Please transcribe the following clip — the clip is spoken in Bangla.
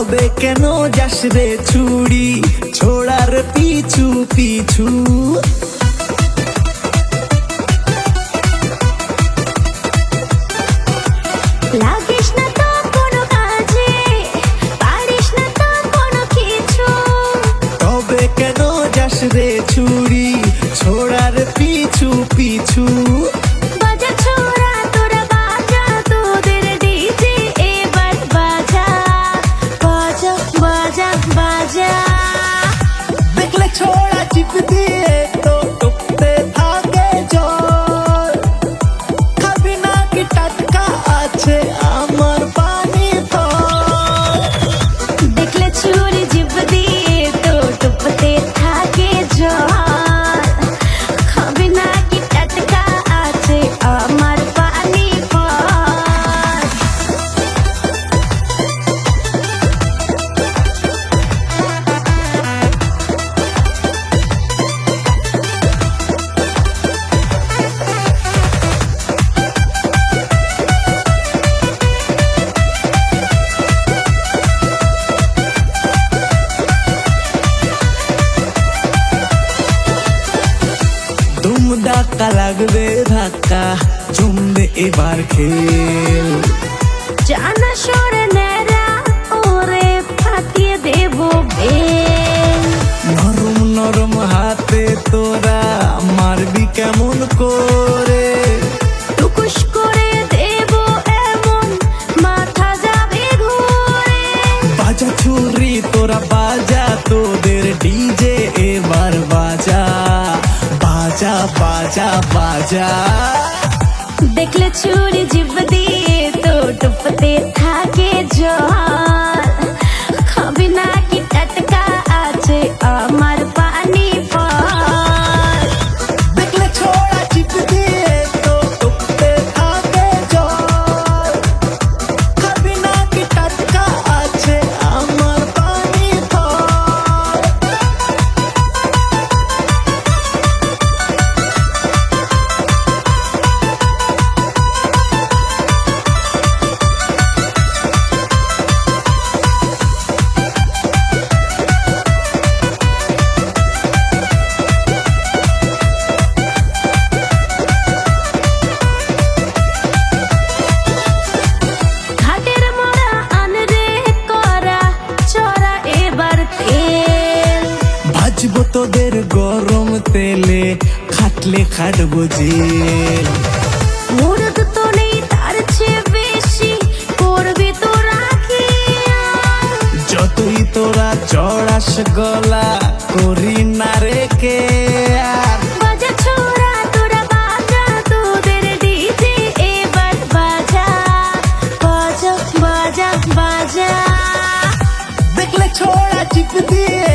তবে কেন যাস রে ছুরি ছোড়ার পিছু পিছু? লাগিস না তো কোনো কাজে, পারিস না তো কোনো কিছু। তবে কেন যাস রে ছুরি ছোড়ার পিছু পিছু? বাজা ছোড়া তোরা বাজা, তোদের ডিজে এবার বাজা বাজা বাজা বাজা। দেখলে ছোড়া চিপ দিয়ে তো টুকতে থাকে জল। খাবি না কি টাটকা আছে আমার পানি ফল? দেখলে ছুরি জিভ দিয়ে তো টুপতে থাকে জল। খাবি না কি টাটকা আছে আমার পানি ফল? তুম ধাক্কা লাগবে ধাক্কা জমবে এবার খেল। জানা সরে নেরা ওরে ফাটিয়ে দেব বেল। নরম নরম হাতে তোরা মারবি কেমন করে? টুকুস করে দেব এমন মাথা যাবে ঘুরে। বাজা ছুরি তোরা বাজা, তোদের ডিজে এবার বাজা বাজা বাজা বাজা। দেখলে ছুরি জিভ দিয়ে তো টুপতে থাকে জল। খাবি না কি টাটকা আছে আমার পানি ফল? দেখলে ছোড়া চিপ দিয়ে তো টুকতে থাকে জল। খাবি না কি টাটকা আছে আমার পানি ফল? ঘাটের মোড়া আনরে করা চড়া এবার তেল। ভাজবো তোদের গরম তেলে, খাটলে খাটবো জেল। মুরগ তো নেই তার চেয়ে বেশি করবি তোরা খেয়াল। যতই তোরা চড়াস গলা করি না রেখে আর। বাজা ছোড়া তোরা বাজা, তোদের ডিজে এবার বাজা বাজা বাজা বাজা। দেখলে ছোড়া চিপ দিয়ে